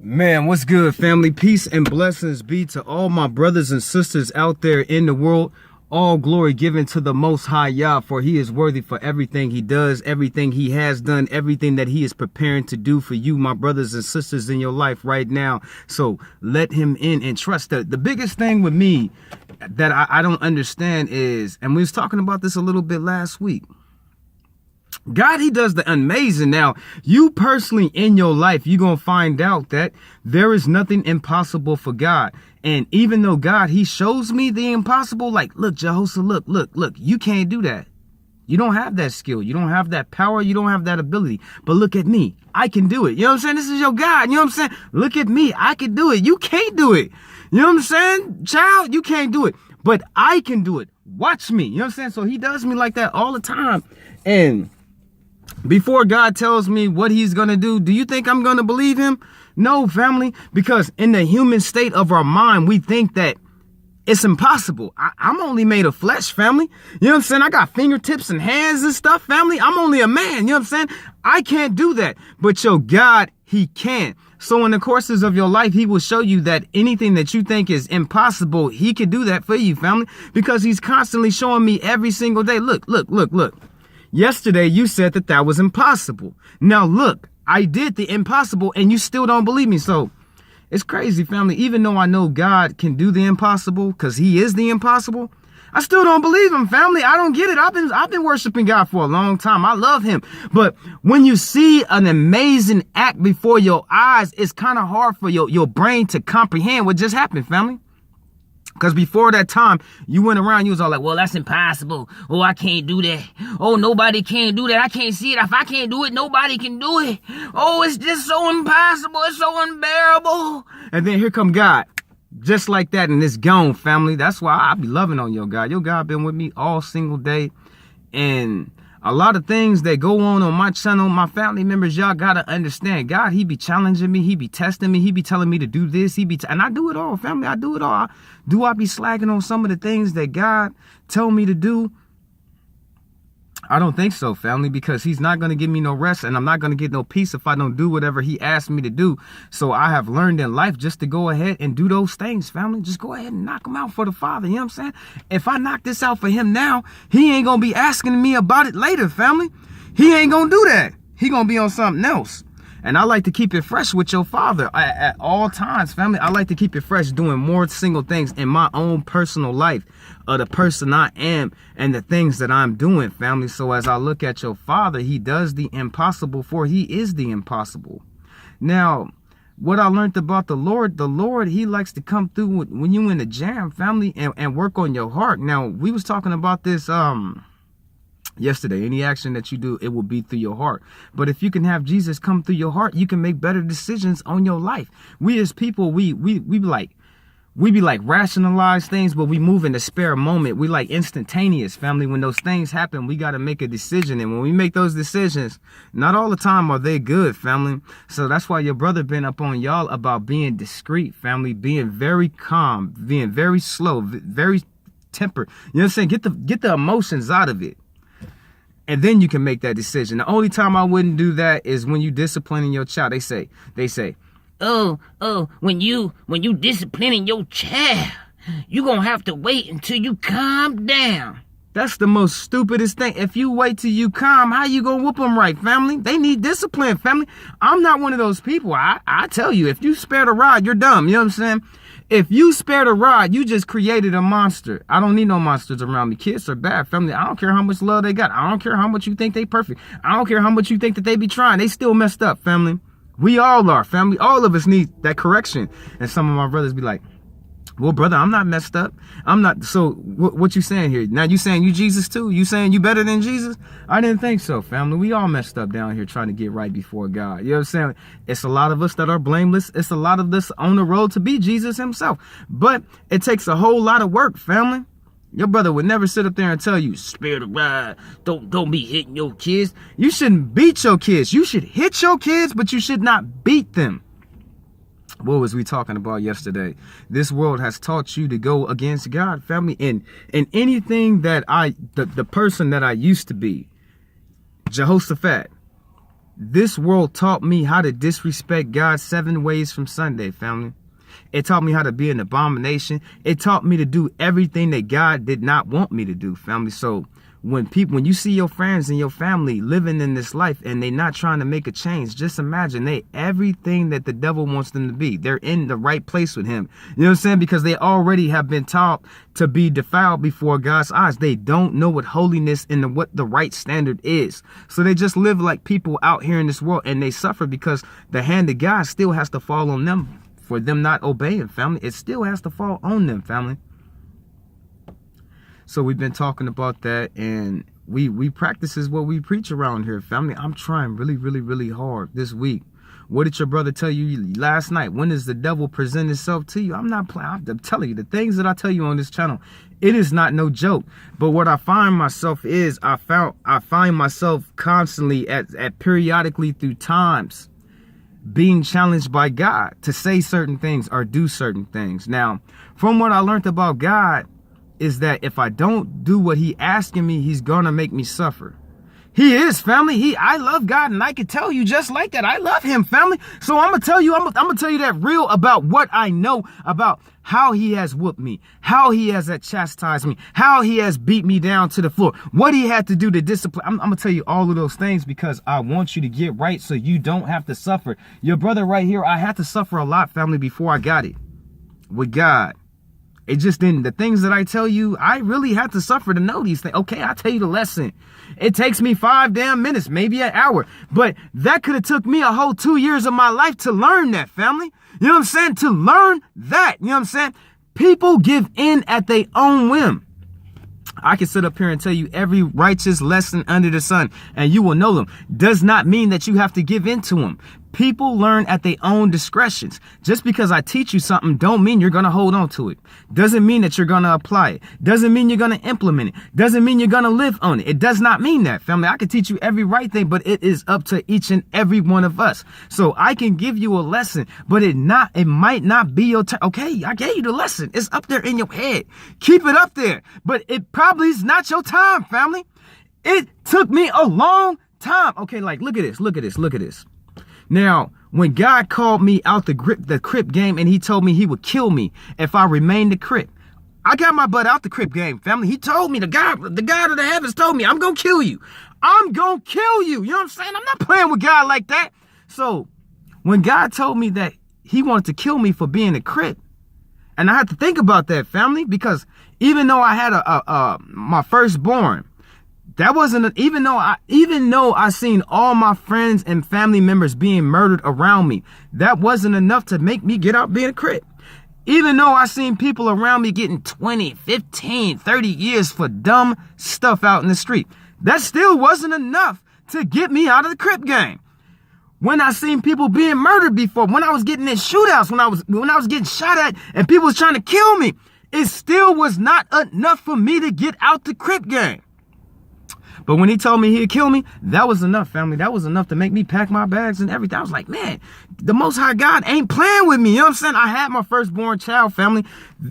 Man, what's good, family? Peace and blessings be to all my brothers and sisters out there in the world. All glory given to the Most High Yah, for he is worthy for everything he does, everything he has done, everything that he is preparing to do for you, my brothers and sisters in your life right now. So let him in and trust that. The biggest thing with me that I don't understand is, and we was talking about this a little bit last week, God, he does the amazing. Now, you personally in your life, you're going to find out that there is nothing impossible for God. And even though God, he shows me the impossible, like, look, Jehoshaphat, look, you can't do that. You don't have that skill. You don't have that power. You don't have that ability. But look at me. I can do it. You know what I'm saying? This is your God. You know what I'm saying? Look at me. I can do it. You can't do it. You know what I'm saying? Child, you can't do it. But I can do it. Watch me. You know what I'm saying? So he does me like that all the time. And before God tells me what he's going to do you think I'm going to believe him? No, family, because in the human state of our mind, we think that it's impossible. I'm only made of flesh, family. You know what I'm saying? I got fingertips and hands and stuff, family. I'm only a man. You know what I'm saying? I can't do that. But your God, he can. So in the courses of your life, he will show you that anything that you think is impossible, he can do that for you, family, because he's constantly showing me every single day. Look. Yesterday, you said that was impossible. Now, look, I did the impossible and you still don't believe me. So it's crazy, family. Even though I know God can do the impossible because he is the impossible, I still don't believe him, family. I don't get it. I've been worshiping God for a long time. I love him. But when you see an amazing act before your eyes, it's kind of hard for your brain to comprehend what just happened, family. Because before that time, you went around, you was all like, well, that's impossible. Oh, I can't do that. Oh, nobody can do that. I can't see it. If I can't do it, nobody can do it. Oh, it's just so impossible. It's so unbearable. And then here come God. Just like that, and it's gone, family. That's why I be loving on your God. Your God been with me all single day. And a lot of things that go on my channel, my family members, y'all gotta understand. God, he be challenging me. He be testing me. He be telling me to do this. And I do it all, family. I do it all. Do I be slacking on some of the things that God tell me to do? I don't think so, family, because he's not going to give me no rest, and I'm not going to get no peace if I don't do whatever he asked me to do. So I have learned in life just to go ahead and do those things, family. Just go ahead and knock them out for the Father. You know what I'm saying? If I knock this out for him now, he ain't going to be asking me about it later, family. He ain't going to do that. He going to be on something else. And I like to keep it fresh with your Father at all times, family. I like to keep it fresh doing more single things in my own personal life of the person I am and the things that I'm doing, family. So as I look at your Father, he does the impossible, for he is the impossible. Now, what I learned about the Lord, he likes to come through when you in the jam, family, and work on your heart. Now, we was talking about this yesterday. Any action that you do, it will be through your heart. But if you can have Jesus come through your heart, you can make better decisions on your life. We as people, we be like rationalize things, but we move in the spare moment. We like instantaneous, family. When those things happen, we got to make a decision. And when we make those decisions, not all the time are they good, family. So that's why your brother been up on y'all about being discreet, family, being very calm, being very slow, very tempered. You know what I'm saying? Get the emotions out of it. And then you can make that decision. The only time I wouldn't do that is when you disciplining your child. They say, oh, when you disciplining your child, you gonna have to wait until you calm down. That's the most stupidest thing. If you wait till you calm, how you gonna whoop them right, family? They need discipline, family. I'm not one of those people. I tell you, if you spare the rod, you're dumb. You know what I'm saying? If you spare the rod, you just created a monster. I don't need no monsters around me. Kids are bad, family. I don't care how much love they got. I don't care how much you think they perfect. I don't care how much you think that they be trying. They still messed up, family. We all are, family. All of us need that correction. And some of my brothers be like, well, brother, I'm not messed up. I'm not. So what you saying here? Now you saying you Jesus too? You saying you better than Jesus? I didn't think so, family. We all messed up down here trying to get right before God. You know what I'm saying? It's a lot of us that are blameless. It's a lot of us on the road to be Jesus himself. But it takes a whole lot of work, family. Your brother would never sit up there and tell you, spare the rod. Don't be hitting your kids. You shouldn't beat your kids. You should hit your kids, but you should not beat them. What was we talking about yesterday? This world has taught you to go against God, family, and anything that the person that I used to be, Jehoshaphat, This world taught me how to disrespect God 7 ways from Sunday, family. It taught me how to be an abomination. It taught me to do everything that God did not want me to do, family. So when you see your friends and your family living in this life and they not trying to make a change, just imagine everything that the devil wants them to be. They're in the right place with him. You know what I'm saying? Because they already have been taught to be defiled before God's eyes. They don't know what holiness and what the right standard is. So they just live like people out here in this world, and they suffer because the hand of God still has to fall on them for them not obeying, family. It still has to fall on them, family. So we've been talking about that, and we practice is what we preach around here, family. I'm trying really, really, really hard this week. What did your brother tell you last night? When does the devil present himself to you? I'm not playing. I'm telling you, the things that I tell you on this channel, it is not no joke. But what I find myself is, I find myself constantly at periodically through times being challenged by God to say certain things or do certain things. Now, from what I learned about God is that if I don't do what he asking me, he's gonna make me suffer. He is, family. I love God, and I can tell you just like that. I love him, family. So I'm gonna tell you that real about what I know about how he has whooped me, how he has chastised me, how he has beat me down to the floor, what he had to do to discipline. I'm gonna tell you all of those things because I want you to get right so you don't have to suffer. Your brother right here, I had to suffer a lot, family, before I got it with God. It just didn't. The things that I tell you, I really had to suffer to know these things. Okay, I'll tell you the lesson. It takes me 5 damn minutes, maybe an hour. But that could have took me a whole 2 years of my life to learn that, family. You know what I'm saying? To learn that. You know what I'm saying? People give in at their own whim. I can sit up here and tell you every righteous lesson under the sun, and you will know them. Does not mean that you have to give in to them. People learn at their own discretions. Just because I teach you something don't mean you're going to hold on to it. Doesn't mean that you're going to apply it. Doesn't mean you're going to implement it. Doesn't mean you're going to live on it. It does not mean that, family. I can teach you every right thing, but it is up to each and every one of us. So I can give you a lesson, but it might not be your turn. Okay, I gave you the lesson. It's up there in your head. Keep it up there, but it probably is not your time, family. It took me a long time. Okay, like, look at this, look at this, look at this. Now, when God called me out the Crip game and he told me he would kill me if I remained the Crip, I got my butt out the Crip game, family. He told me, the God of the heavens told me, I'm going to kill you. I'm going to kill you. You know what I'm saying? I'm not playing with God like that. So when God told me that he wanted to kill me for being a Crip, and I had to think about that, family, because even though I had my firstborn, that wasn't, even though I seen all my friends and family members being murdered around me, that wasn't enough to make me get out being a Crip. Even though I seen people around me getting 20, 15, 30 years for dumb stuff out in the street, that still wasn't enough to get me out of the Crip game. When I seen people being murdered before, when I was getting in shootouts, when I was getting shot at and people was trying to kill me, it still was not enough for me to get out the Crip game. But when he told me he'd kill me, that was enough, family. That was enough to make me pack my bags and everything. I was like, man, the Most High God ain't playing with me. You know what I'm saying? I had my firstborn child, family,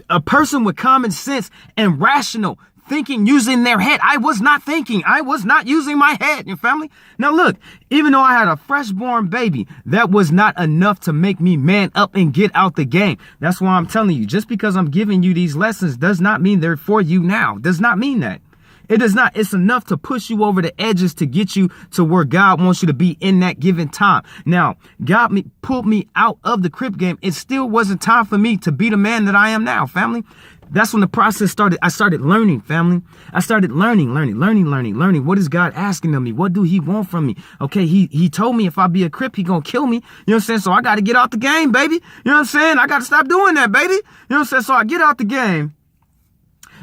a person with common sense and rational thinking, using their head. I was not thinking. I was not using my head, your family. Now, look, even though I had a freshborn baby, that was not enough to make me man up and get out the game. That's why I'm telling you, just because I'm giving you these lessons does not mean they're for you now. Does not mean that. It does not. It's enough to push you over the edges to get you to where God wants you to be in that given time. Now, God pulled me out of the Crip game. It still wasn't time for me to be the man that I am now, family. That's when the process started. I started learning, family. I started learning. What is God asking of me? What do he want from me? Okay, he told me if I be a Crip, he gonna kill me. You know what I'm saying? So I got to get out the game, baby. You know what I'm saying? I got to stop doing that, baby. You know what I'm saying? So I get out the game.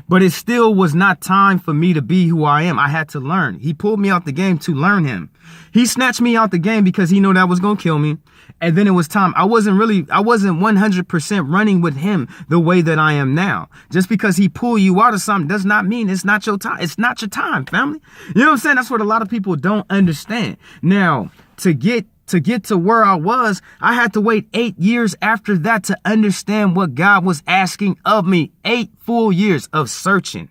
But it still was not time for me to be who I am. I had to learn. He pulled me out the game to learn him. He snatched me out the game because he knew that was going to kill me. And then it was time. I wasn't 100% running with him the way that I am now. Just because he pulled you out of something does not mean it's not your time. It's not your time, family. You know what I'm saying? That's what a lot of people don't understand. Now, to get to where I was, I had to wait 8 years after that to understand what God was asking of me. 8 full years of searching,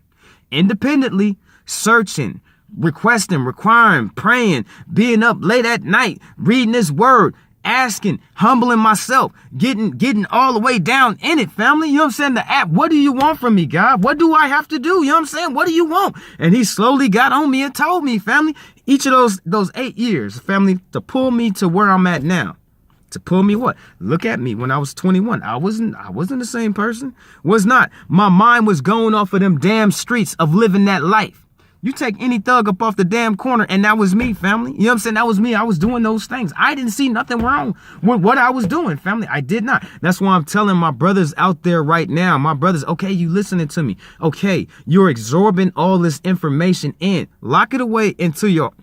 independently searching, requesting, requiring, praying, being up late at night, reading this word, asking, humbling myself, getting all the way down in it, family. You know what I'm saying? The app, what do you want from me, God? What do I have to do? You know what I'm saying? What do you want? And he slowly got on me and told me, family, each of those 8 years, family, to pull me to where I'm at now. To pull me what? Look at me when I was 21. I wasn't the same person. Was not. My mind was going off of them damn streets of living that life. You take any thug up off the damn corner and that was me, family. You know what I'm saying? That was me. I was doing those things. I didn't see nothing wrong with what I was doing, family. I did not. That's why I'm telling my brothers out there right now, my brothers, okay, you listening to me. Okay, you're absorbing all this information in. Lock it away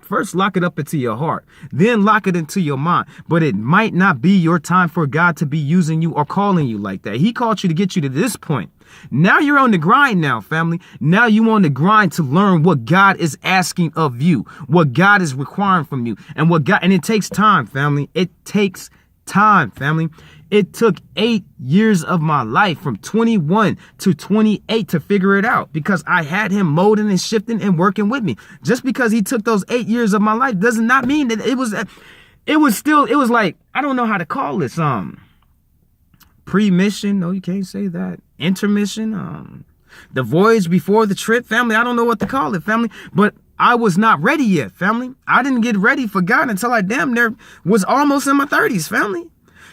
first lock it up into your heart, then lock it into your mind. But it might not be your time for God to be using you or calling you like that. He called you to get you to this point. Now you're on the grind now, family. Now you on the grind to learn what God is asking of you, what God is requiring from you, and it takes time, family. It takes time, family. It took 8 years of my life from 21 to 28 to figure it out because I had him molding and shifting and working with me. Just because he took those 8 years of my life does not mean that it was like, I don't know how to call this, pre-mission. No, you can't say that. Intermission. The voyage before the trip, family. I don't know what to call it, family. But I was not ready yet, family. I didn't get ready for God until I damn near was almost in my 30s, family.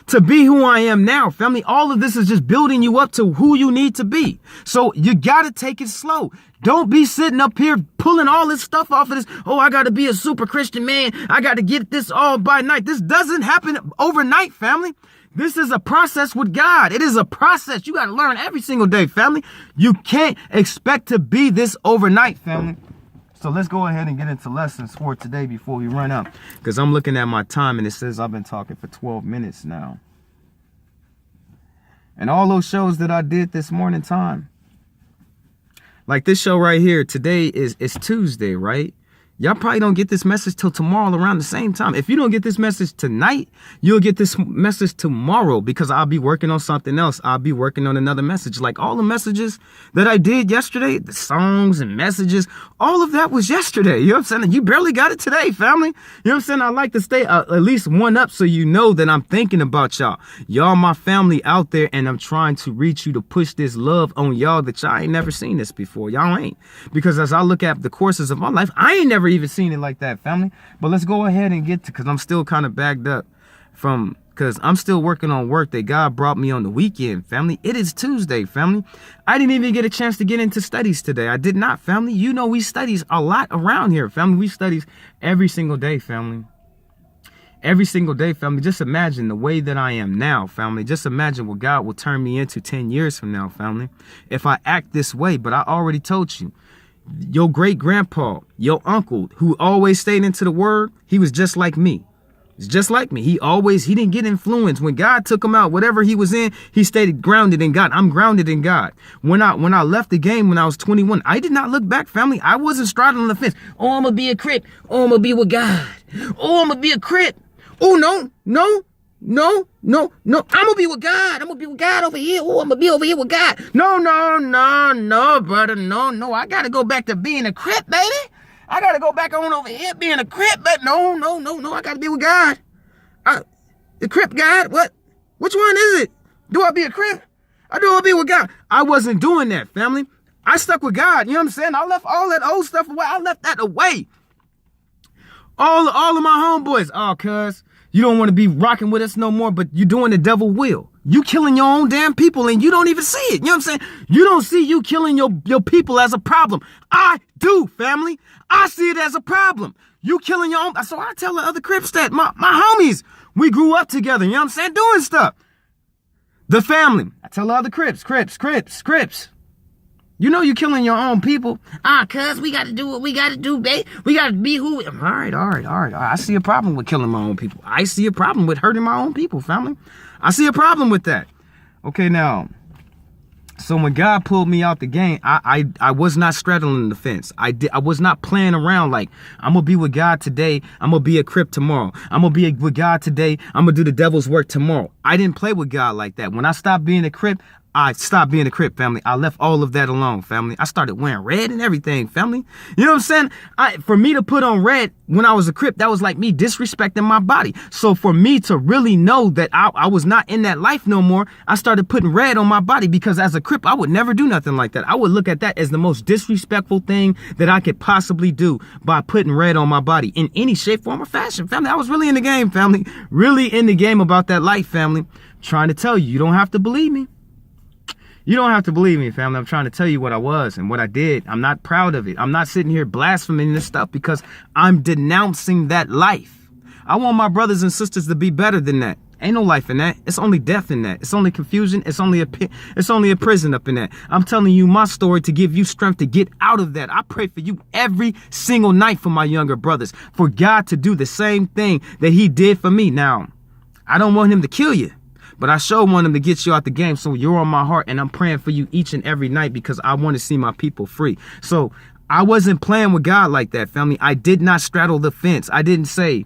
To be who I am now, family. All of this is just building you up to who you need to be. So you got to take it slow. Don't be sitting up here pulling all this stuff off of this. Oh, I got to be a super Christian man. I got to get this all by night. This doesn't happen overnight, family. This is a process with God. It is a process. You got to learn every single day, family. You can't expect to be this overnight, family. So let's go ahead and get into lessons for today before we run out. Because I'm looking at my time and it says I've been talking for 12 minutes now. And all those shows that I did this morning time. Like this show right here. Today is Tuesday, right? Y'all probably don't get this message till tomorrow around the same time. If you don't get this message tonight, you'll get this message tomorrow because I'll be working on something else. I'll be working on another message. Like all the messages that I did yesterday, the songs and messages, all of that was yesterday. You know what I'm saying? You barely got it today, family. You know what I'm saying? I like to stay at least one up so you know that I'm thinking about y'all. Y'all my family out there, and I'm trying to reach you to push this love on y'all that y'all ain't never seen this before. Y'all ain't. Because as I look at the courses of my life, I ain't never even seen it like that, family. But let's go ahead and get to, because I'm still kind of bagged up because I'm still working on work that God brought me on the weekend, family. It is Tuesday, family. I didn't even get a chance to get into studies today. I did not, family. You know, we studies a lot around here, family. We studies every single day, family. Every single day, family. Just imagine the way that I am now, family. Just imagine what God will turn me into 10 years from now, family, if I act this way. But I already told you, your great grandpa, your uncle, who always stayed into the word, he was just like me. It's just like me. He didn't get influenced. When God took him out, whatever he was in, he stayed grounded in God. I'm grounded in God. When I left the game when I was 21, I did not look back, family. I wasn't straddling the fence. Oh, I'm going to be a Crip. Oh, I'm going to be with God. Oh, I'm going to be a Crip. Oh, no. I'm gonna be with God. I'm gonna be with God over here. Oh, I'm gonna be over here with God. No, brother. No. I gotta go back to being a Crip, baby. I gotta go back on over here being a Crip, but no. I gotta be with God. The Crip God? What? Which one is it? Do I be a Crip? Or do I be with God? I wasn't doing that, family. I stuck with God. You know what I'm saying? I left all that old stuff away. I left that away. All of my homeboys. Oh, cuz. You don't want to be rocking with us no more, but you're doing the devil will. You killing your own damn people and you don't even see it. You know what I'm saying? You don't see you killing your people as a problem. I do, family. I see it as a problem. You killing your own. So I tell the other Crips that my homies, we grew up together. You know what I'm saying? Doing stuff. The family. I tell the other Crips. You know you killing your own people. Cuz we got to do what we got to do, babe. We got to be who. All right. I see a problem with killing my own people. I see a problem with hurting my own people, family. I see a problem with that. Okay, now. So when God pulled me out the game, I was not straddling the fence. I was not playing around like, I'm going to be with God today. I'm going to be a Crip tomorrow. I'm going to be with God today. I'm going to do the devil's work tomorrow. I didn't play with God like that. When I stopped being a Crip, I stopped being a Crip, family. I left all of that alone, family. I started wearing red and everything, family. You know what I'm saying? For me to put on red when I was a Crip, that was like me disrespecting my body. So for me to really know that I was not in that life no more, I started putting red on my body, because as a Crip, I would never do nothing like that. I would look at that as the most disrespectful thing that I could possibly do by putting red on my body in any shape, form, or fashion, family. I was really in the game, family. Really in the game about that life, family. Trying to tell you, you don't have to believe me. You don't have to believe me, family. I'm trying to tell you what I was and what I did. I'm not proud of it. I'm not sitting here blaspheming this stuff because I'm denouncing that life. I want my brothers and sisters to be better than that. Ain't no life in that. It's only death in that. It's only confusion. It's only a prison up in that. I'm telling you my story to give you strength to get out of that. I pray for you every single night for my younger brothers, for God to do the same thing that he did for me. Now, I don't want him to kill you, but I sure want him to get you out the game. So you're on my heart, and I'm praying for you each and every night because I want to see my people free. So I wasn't playing with God like that, family. I did not straddle the fence. I didn't say,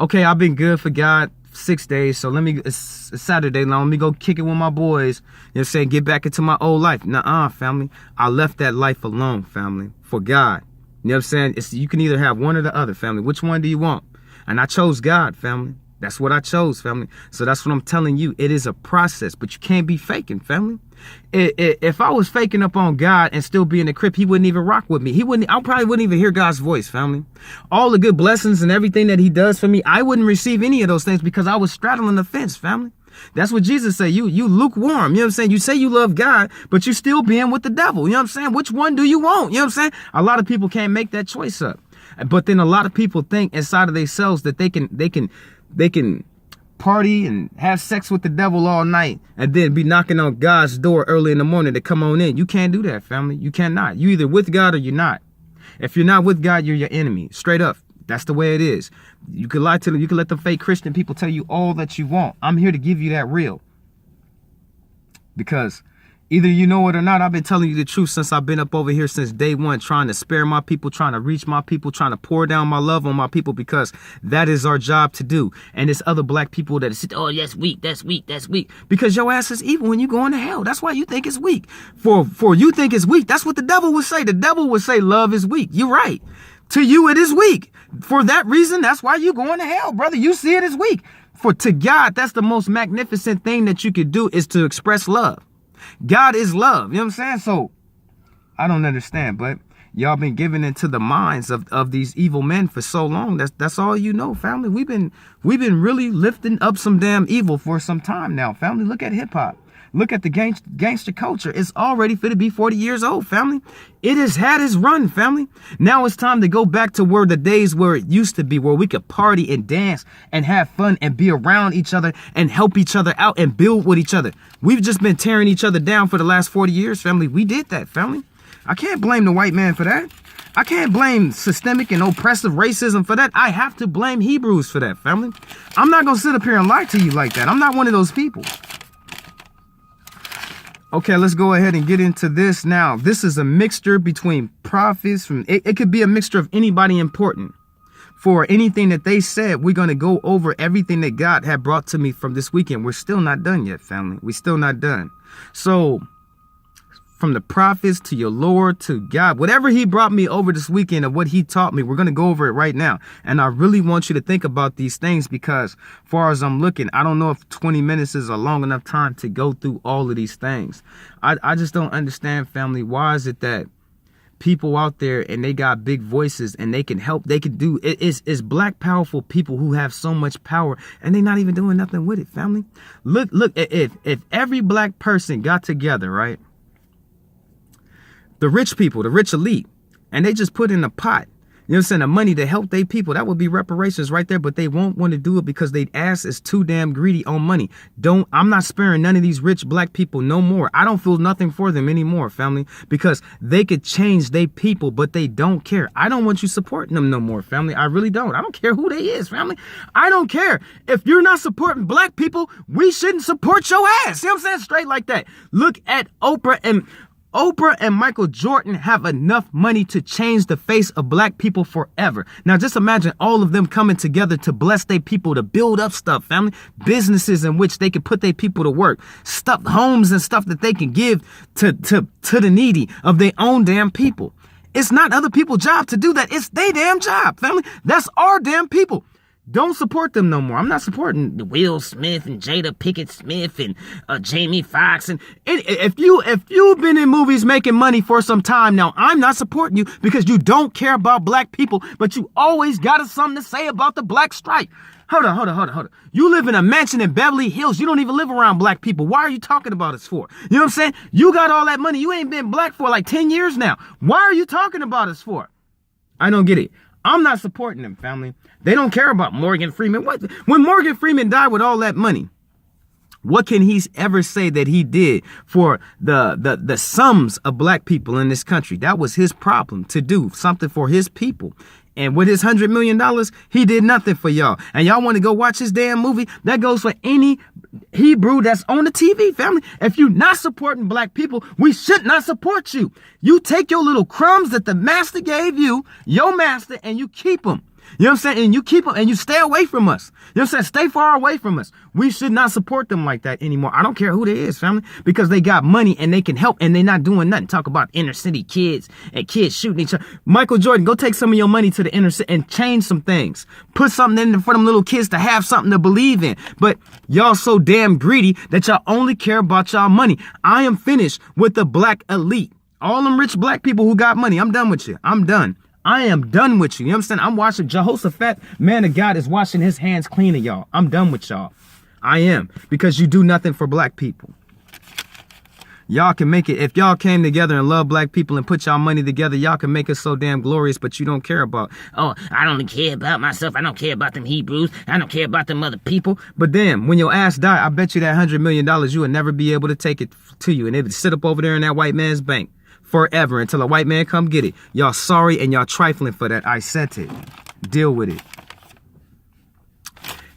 okay, I've been good for God 6 days, so it's Saturday now, let me go kick it with my boys. You know what I'm saying? Get back into my old life. Nuh-uh, family. I left that life alone, family, for God. You know what I'm saying? You can either have one or the other, family. Which one do you want? And I chose God, family. That's what I chose, family. So that's what I'm telling you. It is a process, but you can't be faking, family. If I was faking up on God and still being a Crip, he wouldn't even rock with me. I probably wouldn't even hear God's voice, family. All the good blessings and everything that he does for me, I wouldn't receive any of those things because I was straddling the fence, family. That's what Jesus said. You lukewarm. You know what I'm saying? You say you love God, but you still being with the devil. You know what I'm saying? Which one do you want? You know what I'm saying? A lot of people can't make that choice up. But then a lot of people think inside of themselves that they can party and have sex with the devil all night and then be knocking on God's door early in the morning to come on in. You can't do that, family. You cannot. You either with God or you're not. If you're not with God, you're your enemy. Straight up. That's the way it is. You can lie to them. You can let the fake Christian people tell you all that you want. I'm here to give you that real. Because either you know it or not, I've been telling you the truth since I've been up over here since day one, trying to spare my people, trying to reach my people, trying to pour down my love on my people, because that is our job to do. And it's other black people that sit, oh, that's weak, that's weak, that's weak. Because your ass is evil when you going to hell. That's why you think it's weak. For you think it's weak. That's what the devil would say. The devil would say love is weak. You're right. To you, it is weak. For that reason, that's why you're going to hell, brother. You see it as weak. To God, that's the most magnificent thing that you could do, is to express love. God is love. You know what I'm saying? So I don't understand, but y'all been giving into the minds of these evil men for so long. That's all you know, family. We've been really lifting up some damn evil for some time now, family. Look at hip hop. Look at the gangster culture. It's already fit to be 40 years old, family. It has had its run, family. Now it's time to go back to where the days where it used to be, where we could party and dance and have fun and be around each other and help each other out and build with each other. We've just been tearing each other down for the last 40 years, family. We did that, family. I can't blame the white man for that. I can't blame systemic and oppressive racism for that. I have to blame Hebrews for that, family. I'm not going to sit up here and lie to you like that. I'm not one of those people. Okay, let's go ahead and get into this now. This is a mixture between prophets. It could be a mixture of anybody important. For anything that they said, we're going to go over everything that God had brought to me from this weekend. We're still not done yet, family. We're still not done. So from the prophets to your Lord to God, whatever he brought me over this weekend of what he taught me, we're going to go over it right now. And I really want you to think about these things, because as far as I'm looking, I don't know if 20 minutes is a long enough time to go through all of these things. I just don't understand, family. Why is it that people out there and they got big voices and they can help, they can do it? It's black powerful people who have so much power and they not even doing nothing with it, family. Look, if every black person got together, right? The rich people, the rich elite, and they just put in a pot, you know what I'm saying, the money to help their people, that would be reparations right there. But they won't want to do it because they ass is too damn greedy on money. I'm not sparing none of these rich black people no more. I don't feel nothing for them anymore, family, because they could change their people, but they don't care. I don't want you supporting them no more, family. I really don't. I don't care who they is, family. I don't care. If you're not supporting black people, we shouldn't support your ass. See what I'm saying? Straight like that. Look at Oprah and Oprah and Michael Jordan have enough money to change the face of black people forever. Now, just imagine all of them coming together to bless their people, to build up stuff, family, businesses in which they can put their people to work, stuff, homes and stuff that they can give to the needy of their own damn people. It's not other people's job to do that. It's their damn job, family. That's our damn people. Don't support them no more. I'm not supporting Will Smith and Jada Pinkett Smith and Jamie Foxx. And if you've been in movies making money for some time now, I'm not supporting you because you don't care about black people, but you always got something to say about the black stripe. Hold on. You live in a mansion in Beverly Hills. You don't even live around black people. Why are you talking about us for? You know what I'm saying? You got all that money. You ain't been black for like 10 years now. Why are you talking about us for? I don't get it. I'm not supporting them, family. They don't care about Morgan Freeman. When Morgan Freeman died with all that money, what can he ever say that he did for the sums of black people in this country? That was his problem, to do something for his people. And with his $100 million, he did nothing for y'all. And y'all want to go watch his damn movie? That goes for any Hebrew that's on the TV, family. If you're not supporting black people, we should not support you. You take your little crumbs that the master gave you, your master, and you keep them. You know what I'm saying? And you keep them and you stay away from us. You know what I'm saying? Stay far away from us. We should not support them like that anymore. I don't care who they is, family, because they got money and they can help and they're not doing nothing. Talk about inner city kids and kids shooting each other. Michael Jordan, go take some of your money to the inner city and change some things. Put something in for them little kids to have something to believe in. But y'all so damn greedy that y'all only care about y'all money. I am finished with the black elite. All them rich black people who got money. I'm done with you. I'm done. I am done with you. You know what I'm saying? I'm watching Jehoshaphat, man of God, is washing his hands clean of y'all. I'm done with y'all. I am. Because you do nothing for black people. Y'all can make it. If y'all came together and love black people and put y'all money together, y'all can make us so damn glorious, but you don't care about, oh, I don't care about myself. I don't care about them Hebrews. I don't care about them other people. But then when your ass die, I bet you that $100 million, you would never be able to take it to you. And it would sit up over there in that white man's bank forever until a white man come get it. Y'all sorry and y'all trifling for that. I said it. Deal with it.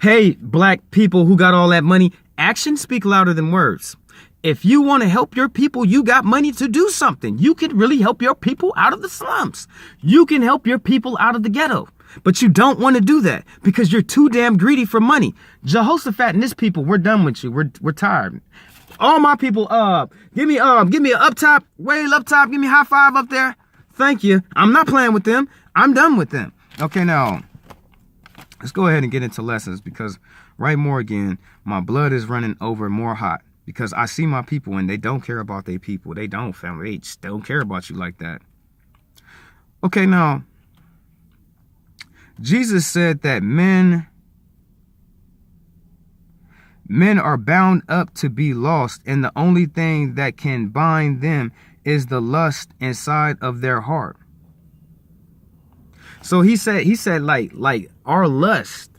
Hey, black people who got all that money, actions speak louder than words. If you want to help your people, you got money to do something. You can really help your people out of the slums. You can help your people out of the ghetto. But you don't want to do that because you're too damn greedy for money. Jehoshaphat and his people, we're done with you. We're tired. All my people, give me a up top, way up top, give me a high five up there. Thank you. I'm not playing with them. I'm done with them. Okay, now, let's go ahead and get into lessons because right more again, my blood is running over more hot because I see my people and they don't care about their people. They don't, family. They just don't care about you like that. Okay, now, Jesus said that men are bound up to be lost, and the only thing that can bind them is the lust inside of their heart. So he said like our lust,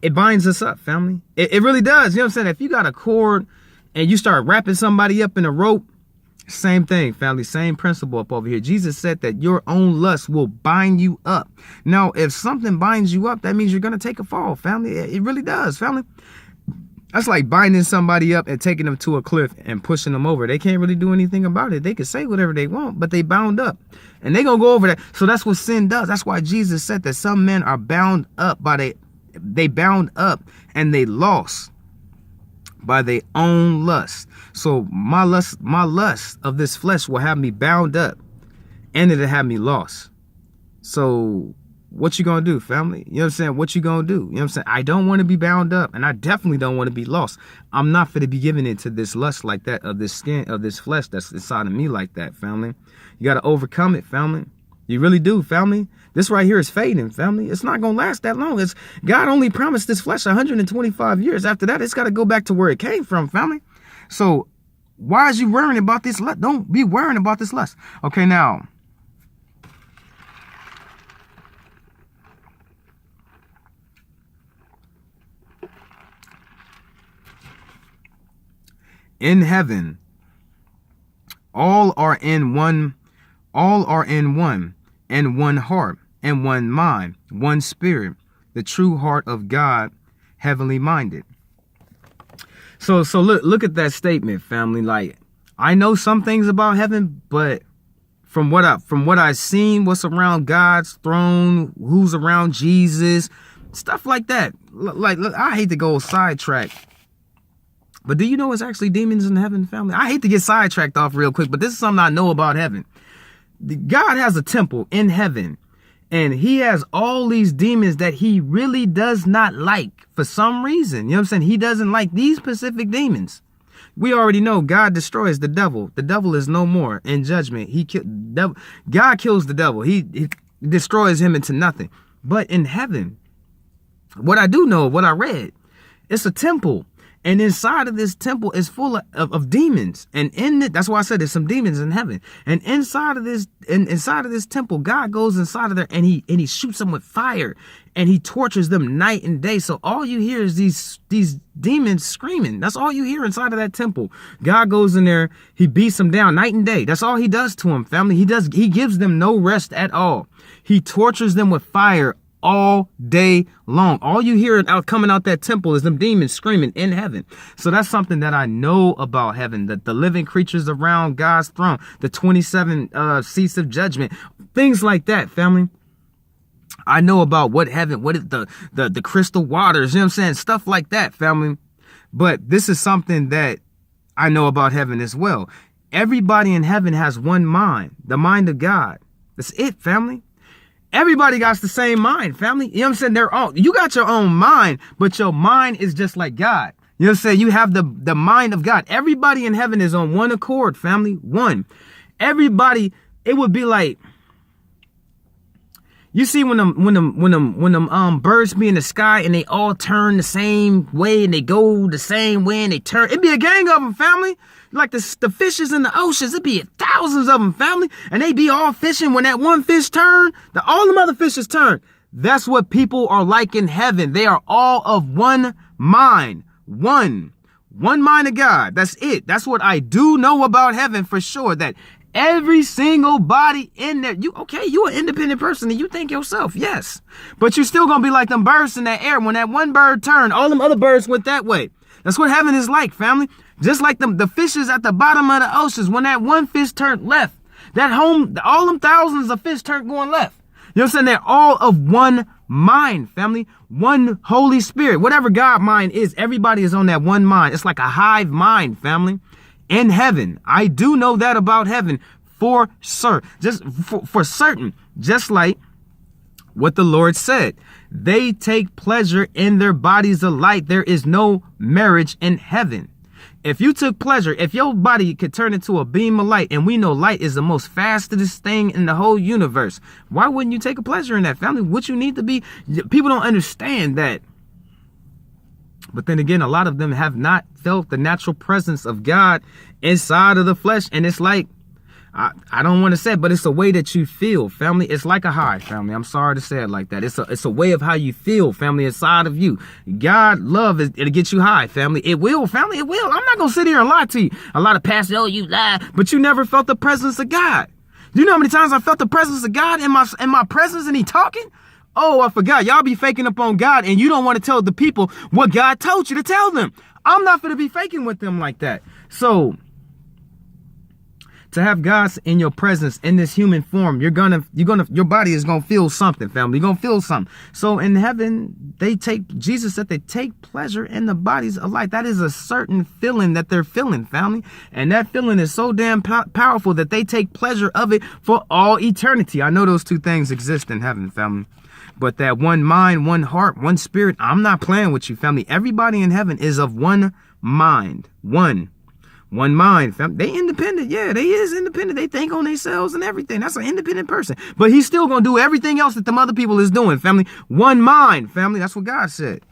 it binds us up, family. It really does. You know what I'm saying? If you got a cord and you start wrapping somebody up in a rope, same thing, family, same principle up over here. Jesus said that your own lust will bind you up. Now, if something binds you up, that means you're going to take a fall, family. It really does, family. That's like binding somebody up and taking them to a cliff and pushing them over. They can't really do anything about it. They can say whatever they want, but they bound up. And they're going to go over that. So that's what sin does. That's why Jesus said that some men are bound up by they bound up and they lost by their own lust. So my lust of this flesh will have me bound up and it'll have me lost. So what you gonna do, family? You know what I'm saying? What you gonna do? You know what I'm saying? I don't want to be bound up and I definitely don't want to be lost. I'm not going to be giving into this lust like that of this skin, of this flesh that's inside of me like that, family. You got to overcome it, family. You really do, family. This right here is fading, family. It's not going to last that long. God only promised this flesh 125 years. After that, it's got to go back to where it came from, family. So why is you worrying about this lust? Don't be worrying about this lust. Okay, now, in heaven, all are in one and one heart and one mind, one spirit, the true heart of God, heavenly minded. So look at that statement, family. Like, I know some things about heaven, but from what I've seen, what's around God's throne, who's around Jesus, stuff like that. Look, I hate to go sidetrack, but do you know it's actually demons in heaven, family? I hate to get sidetracked off real quick, but this is something I know about heaven. God has a temple in heaven, and he has all these demons that he really does not like for some reason. You know what I'm saying? He doesn't like these specific demons. We already know God destroys the devil. The devil is no more in judgment. God kills the devil. He destroys him into nothing. But in heaven, what I do know, what I read, it's a temple. And inside of this temple is full of demons. And that's why I said there's some demons in heaven. And inside of this temple, God goes inside of there and he shoots them with fire and he tortures them night and day. So all you hear is these demons screaming. That's all you hear inside of that temple. God goes in there, he beats them down night and day. That's all he does to them, family. He gives them no rest at all. He tortures them with fire all day long. All you hear coming out that temple is them demons screaming in heaven. So that's something that I know about heaven, that the living creatures around God's throne, the 27 seats of judgment, things like that, family. I know about what is the crystal waters, you know what I'm saying? Stuff like that, family. But this is something that I know about heaven as well. Everybody in heaven has one mind, the mind of God. That's it, family. Everybody got the same mind, family. You know what I'm saying? You got your own mind, but your mind is just like God. You know what I'm saying? You have the mind of God. Everybody in heaven is on one accord, family. One. Everybody, it would be like, you see when them birds be in the sky and they all turn the same way and they go the same way and they turn. It'd be a gang of them, family. Like the fishes in the oceans, it'd be thousands of them, family. And they be all fishing. When that one fish turn, all them other fishes turn. That's what people are like in heaven. They are all of one mind. One mind of God. That's it. That's what I do know about heaven for sure. That every single body in there, you an independent person and you think yourself, yes. But you're still gonna be like them birds in that air. When that one bird turned, all them other birds went that way. That's what heaven is like, family. Just like the fishes at the bottom of the oceans, when that one fish turned left, all them thousands of fish turned going left. You know what I'm saying? They're all of one mind, family. One Holy Spirit. Whatever God mind is, everybody is on that one mind. It's like a hive mind, family. In heaven. I do know that about heaven for sure. Just for certain. Just like what the Lord said. They take pleasure in their bodies of light. There is no marriage in heaven. If you took pleasure, if your body could turn into a beam of light, and we know light is the most fastest thing in the whole universe, why wouldn't you take a pleasure in that, family? What you need to be, people don't understand that. But then again, a lot of them have not felt the natural presence of God inside of the flesh. And it's like, I don't want to say it, but it's a way that you feel, family. It's like a high, family. I'm sorry to say it like that. It's a way of how you feel, family, inside of you. God love it'll get you high, family. It will, family. It will. I'm not going to sit here and lie to you. A lot of pastors, oh, you lie, but you never felt the presence of God. Do you know how many times I felt the presence of God in my presence and he talking? Oh, I forgot. Y'all be faking up on God and you don't want to tell the people what God told you to tell them. I'm not going to be faking with them like that. So to have God in your presence in this human form, your body is going to feel something, family. You're going to feel something. So in heaven, Jesus said they take pleasure in the bodies of light. That is a certain feeling that they're feeling, family. And that feeling is so damn powerful that they take pleasure of it for all eternity. I know those two things exist in heaven, family. But that one mind, one heart, one spirit, I'm not playing with you, family. Everybody in heaven is of one mind. One mind, family. They independent. Yeah, they is independent. They think on themselves and everything. That's an independent person. But he's still going to do everything else that them other people is doing, family. One mind, family. That's what God said.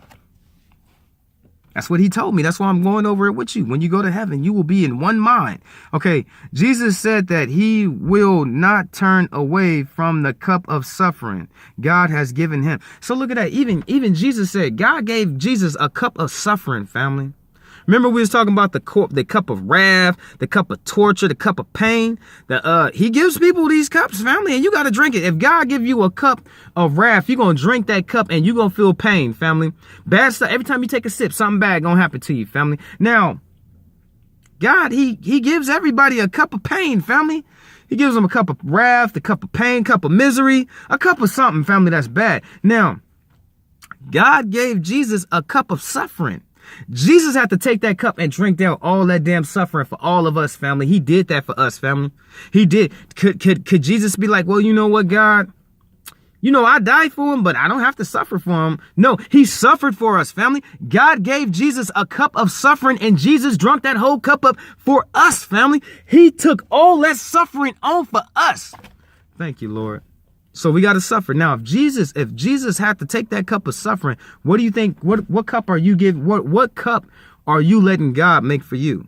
That's what he told me. That's why I'm going over it with you. When you go to heaven, you will be in one mind. Okay, Jesus said that he will not turn away from the cup of suffering God has given him. So look at that. Even Jesus said God gave Jesus a cup of suffering, family. Remember we was talking about the cup of wrath, the cup of torture, the cup of pain. He gives people these cups, family, and you got to drink it. If God give you a cup of wrath, you're going to drink that cup and you're going to feel pain, family. Bad stuff. Every time you take a sip, something bad going to happen to you, family. Now, God, he gives everybody a cup of pain, family. He gives them a cup of wrath, a cup of pain, cup of misery, a cup of something, family, that's bad. Now, God gave Jesus a cup of suffering. Jesus had to take that cup and drink down all that damn suffering for all of us, family. He did that for us, family. He did. Could Jesus be like, well, you know what, God? You know, I died for him, but I don't have to suffer for him. No, he suffered for us, family. God gave Jesus a cup of suffering, and Jesus drank that whole cup up for us, family. He took all that suffering on for us. Thank you, Lord. So we got to suffer. Now, if Jesus had to take that cup of suffering, what do you think? What cup are you giving? What cup are you letting God make for you?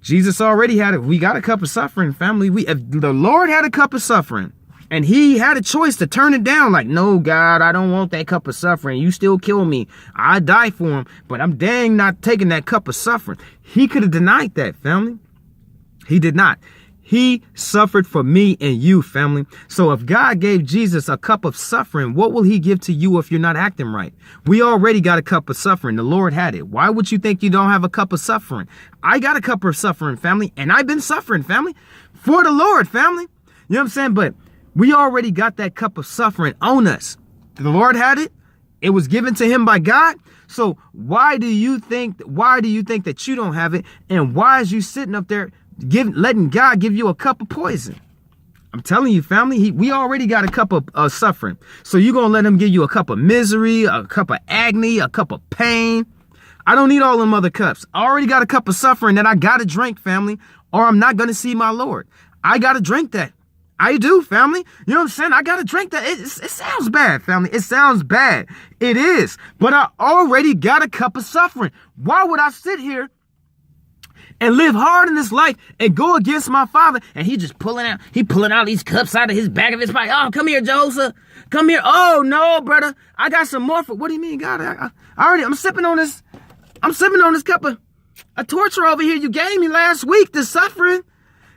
Jesus already had it. We got a cup of suffering, family. If the Lord had a cup of suffering, and he had a choice to turn it down. Like, no, God, I don't want that cup of suffering. You still kill me. I die for him, but I'm dang not taking that cup of suffering. He could have denied that, family. He did not. He suffered for me and you, family. So if God gave Jesus a cup of suffering, what will he give to you if you're not acting right? We already got a cup of suffering. The Lord had it. Why would you think you don't have a cup of suffering? I got a cup of suffering, family, and I've been suffering, family, for the Lord, family. You know what I'm saying? But we already got that cup of suffering on us. The Lord had it. It was given to him by God. So why do you think that you don't have it? And why is you sitting up there letting God give you a cup of poison? I'm telling you, family, we already got a cup of suffering. So you're going to let him give you a cup of misery, a cup of agony, a cup of pain. I don't need all them other cups. I already got a cup of suffering that I got to drink, family, or I'm not going to see my Lord. I got to drink that. I do, family. You know what I'm saying? I got to drink that. It sounds bad, family. It sounds bad. It is. But I already got a cup of suffering. Why would I sit here and live hard in this life and go against my Father? And he pulling out these cups out of his back of his pocket. Oh, come here, Joseph. Come here. Oh, no, brother. I got some more for, what do you mean, God? I'm sipping on this cup of a torture over here you gave me last week, the suffering.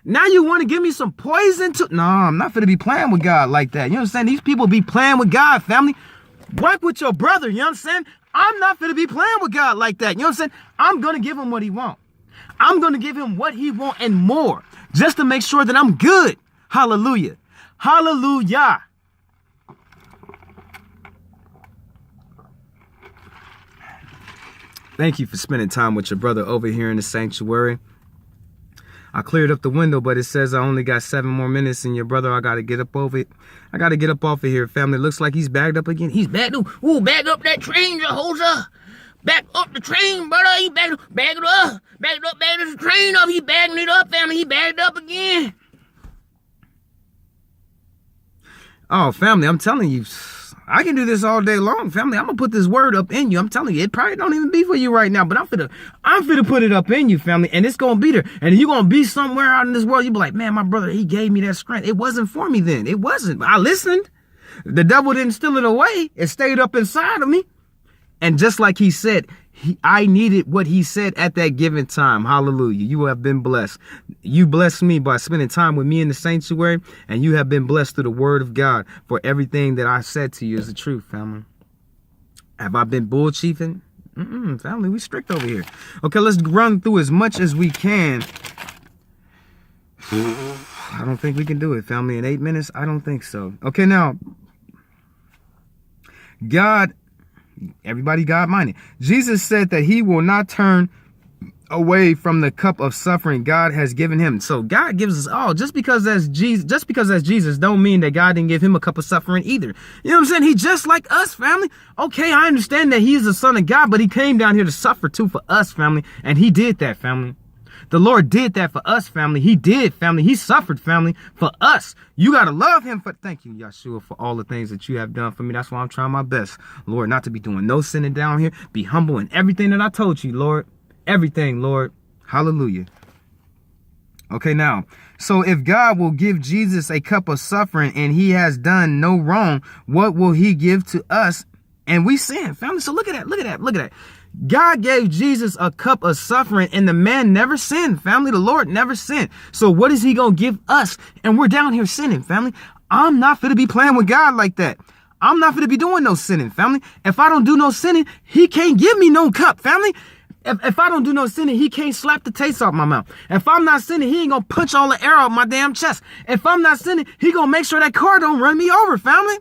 Now you want to give me some poison too? No, I'm not going to be playing with God like that. You know what I'm saying? These people be playing with God, family. Work with your brother, you know what I'm saying? I'm not going to be playing with God like that. You know what I'm saying? I'm going to give him what he wants. I'm going to give him what he wants and more, just to make sure that I'm good. Hallelujah. Hallelujah. Thank you for spending time with your brother over here in the sanctuary. I cleared up the window, but it says I only got 7 more minutes, and your brother, I got to get up over it. I got to get up off of here, family. Looks like he's bagged up again. He's bagged up. Ooh, back up that train, Jehoshaphat. Back up the train, brother. He bagged up. Bagged the train up. He bagging it up, family. He bagged up again. Oh, family, I'm telling you, I can do this all day long, family. I'm gonna put this word up in you. I'm telling you, it probably don't even be for you right now, but I'm finna put it up in you, family, and it's gonna be there. And you're gonna be somewhere out in this world. You be like, man, my brother, he gave me that strength. It wasn't for me then. It wasn't. I listened. The devil didn't steal it away. It stayed up inside of me. And just like he said, I needed what he said at that given time. Hallelujah. You have been blessed. You blessed me by spending time with me in the sanctuary, and you have been blessed through the word of God, for everything that I said to you is the truth, family. Have I been bull chiefing? Family, we strict over here. Okay, let's run through as much as we can. I don't think we can do it, family, in 8 minutes. I don't think so. Okay, now, everybody God-minded. Jesus said that he will not turn away from the cup of suffering God has given him. So God gives us all. Just because that's Jesus don't mean that God didn't give him a cup of suffering either. You know what I'm saying? He just like us, family. Okay, I understand that he is the son of God, but he came down here to suffer too for us, family. And he did that, family. The Lord did that for us, family. He did, family. He suffered, family, for us. You got to love him for, thank you, Yeshua, for all the things that you have done for me. That's why I'm trying my best, Lord, not to be doing no sinning down here. Be humble in everything that I told you, Lord. Everything, Lord. Hallelujah. Okay, now, so if God will give Jesus a cup of suffering and he has done no wrong, what will he give to us? And we sin, family. So look at that. Look at that. Look at that. God gave Jesus a cup of suffering, and the man never sinned, family. The Lord never sinned. So what is he going to give us? And we're down here sinning, family. I'm not going to be playing with God like that. I'm not going to be doing no sinning, family. If I don't do no sinning, he can't give me no cup, family. If I don't do no sinning, he can't slap the taste off my mouth. If I'm not sinning, he ain't gonna punch all the air out my damn chest. If I'm not sinning, he gonna make sure that car don't run me over, family.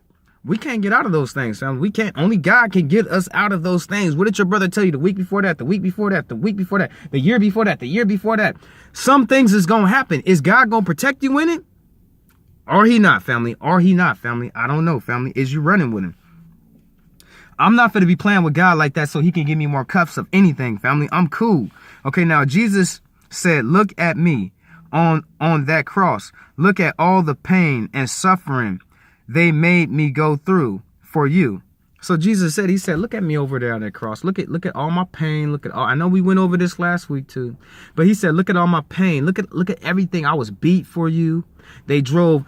We can't get out of those things, family. We can't. Only God can get us out of those things. What did your brother tell you the week before that, the week before that, the week before that, the year before that, the year before that? Some things is gonna happen. Is God gonna protect you in it? Or he not, family? Or he not, family? I don't know, family. Is you running with him? I'm not going to be playing with God like that so he can give me more cups of anything, family. I'm cool. Okay, now Jesus said, look at me on that cross. Look at all the pain and suffering they made me go through for you. So Jesus said, he said, look at me over there on that cross. Look at all my pain. Look at all, I know we went over this last week too, but he said, look at all my pain. Look at everything. I was beat for you. They drove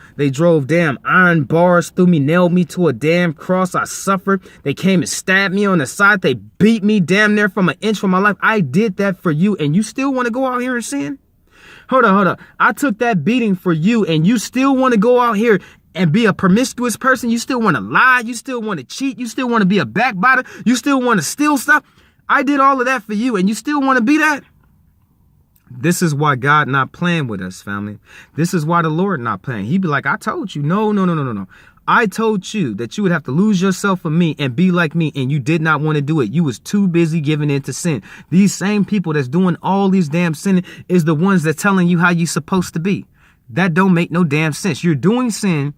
damn iron bars through me, nailed me to a damn cross. I suffered. They came and stabbed me on the side. They beat me damn near from an inch from my life. I did that for you. And you still want to go out here and sin? Hold up. I took that beating for you and you still want to go out here and be a promiscuous person? You still want to lie? You still want to cheat? You still want to be a backbiter? You still want to steal stuff? I did all of that for you and you still want to be that? This is why God not playing with us, family. This is why the Lord not playing. He be like, I told you. No. I told you that you would have to lose yourself for me and be like me, and you did not want to do it. You was too busy giving in to sin. These same people that's doing all these damn sinning is the ones that telling you how you supposed to be. That don't make no damn sense. You're doing sin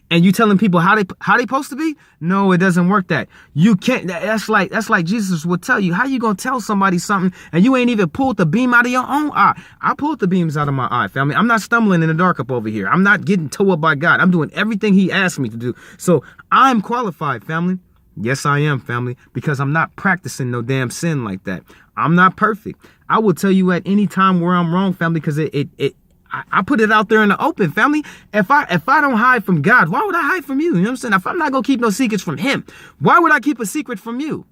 and you telling people how they supposed to be? No, it doesn't work that. You can't. That's like Jesus would tell you. How you gonna tell somebody something and you ain't even pulled the beam out of your own eye? I pulled the beams out of my eye, family. I'm not stumbling in the dark up over here. I'm not getting towed up by God. I'm doing everything he asked me to do. So I'm qualified, family. Yes, I am, family, because I'm not practicing no damn sin like that. I'm not perfect. I will tell you at any time where I'm wrong, family, because I put it out there in the open, family. If I don't hide from God, why would I hide from you? You know what I'm saying? If I'm not going to keep no secrets from him, why would I keep a secret from you?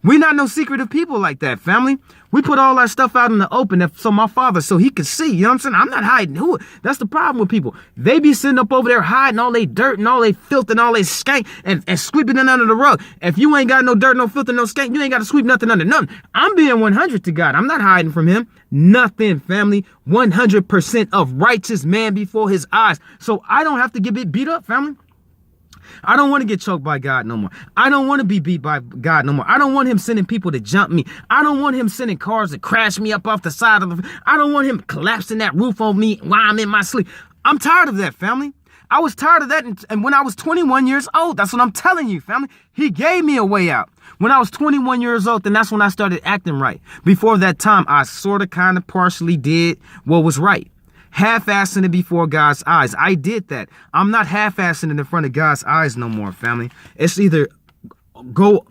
We're not no secretive people like that, family. We put all our stuff out in the open so my father, so he could see. You know what I'm saying? I'm not hiding. That's the problem with people. They be sitting up over there hiding all they dirt and all they filth and all they skank and sweeping it under the rug. If you ain't got no dirt, no filth, and no skank, you ain't got to sweep nothing under nothing. I'm being 100 to God. I'm not hiding from him. Nothing, family. 100% of righteous man before his eyes. So I don't have to get beat up, family. I don't want to get choked by God no more. I don't want to be beat by God no more. I don't want him sending people to jump me. I don't want him sending cars to crash me up off the side of the... I don't want him collapsing that roof on me while I'm in my sleep. I'm tired of that, family. I was tired of that and when I was 21 years old. That's what I'm telling you, family. He gave me a way out. When I was 21 years old, then that's when I started acting right. Before that time, I sort of kind of partially did what was right. Half-assing it before God's eyes. I did that. I'm not half-assing it in front of God's eyes no more, family. It's either go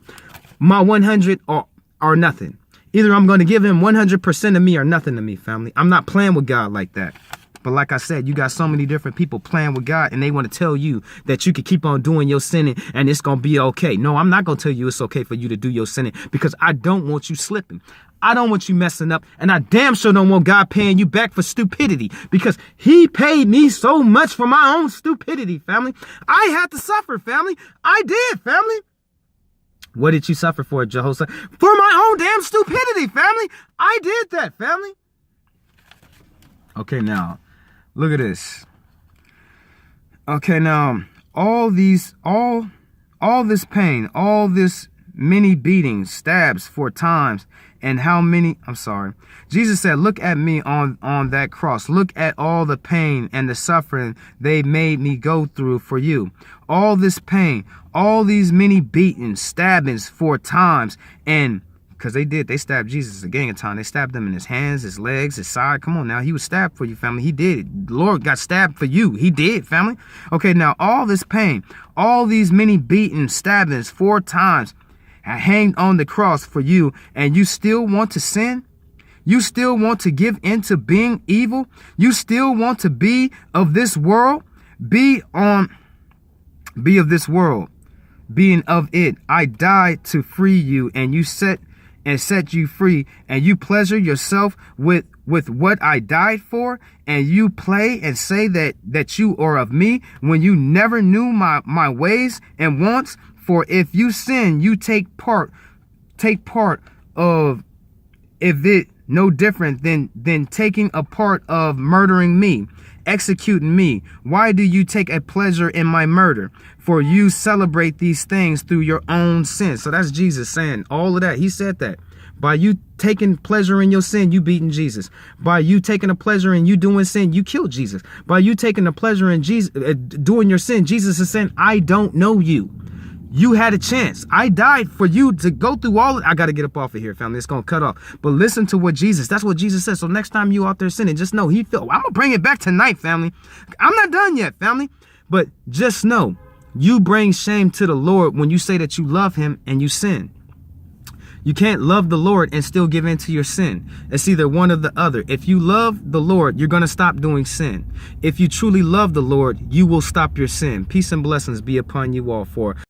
my 100 or nothing. Either I'm going to give him 100% of me or nothing to me, family. I'm not playing with God like that. But like I said, you got so many different people playing with God and they want to tell you that you can keep on doing your sinning and it's going to be okay. No, I'm not going to tell you it's okay for you to do your sinning because I don't want you slipping. I don't want you messing up, and I damn sure don't want God paying you back for stupidity because he paid me so much for my own stupidity, family. I had to suffer, family. I did, family. What did you suffer for, Jehoshaphat? For my own damn stupidity, family. I did that, family. Okay, now, look at this. Okay, now, all this pain, all this many beatings, stabs 4 times, and how many, Jesus said, look at me on that cross. Look at all the pain and the suffering they made me go through for you. All this pain, all these many beatings, stabbings 4 times, and because they stabbed Jesus a gang of time. They stabbed him in his hands, his legs, his side. Come on now, he was stabbed for you, family. He did it. The Lord got stabbed for you. He did, family. Okay, now all this pain, all these many beatings, stabbings 4 times, hanged on the cross for you, and you still want to sin? You still want to give in to being evil? You still want to be of this world? Be of this world, being of it. I died to free you, and set you free, and you pleasure yourself with what I died for, and you play and say that you are of me when you never knew my ways and wants. For if you sin, you take part of if it no different than taking a part of murdering me, executing me? Why do you take a pleasure in my murder? For you celebrate these things through your own sin. So that's Jesus saying all of that. He said that. By you taking pleasure in your sin, you beating Jesus. By you taking a pleasure in you doing sin, you killed Jesus. By you taking a pleasure in Jesus doing your sin, Jesus is saying, I don't know you. You had a chance. I died for you to go through all of it. I got to get up off of here, family. It's going to cut off. But listen to what that's what Jesus said. So next time you out there sinning, just know I'm going to bring it back tonight, family. I'm not done yet, family. But just know you bring shame to the Lord when you say that you love him and you sin. You can't love the Lord and still give in to your sin. It's either one or the other. If you love the Lord, you're going to stop doing sin. If you truly love the Lord, you will stop your sin. Peace and blessings be upon you all. For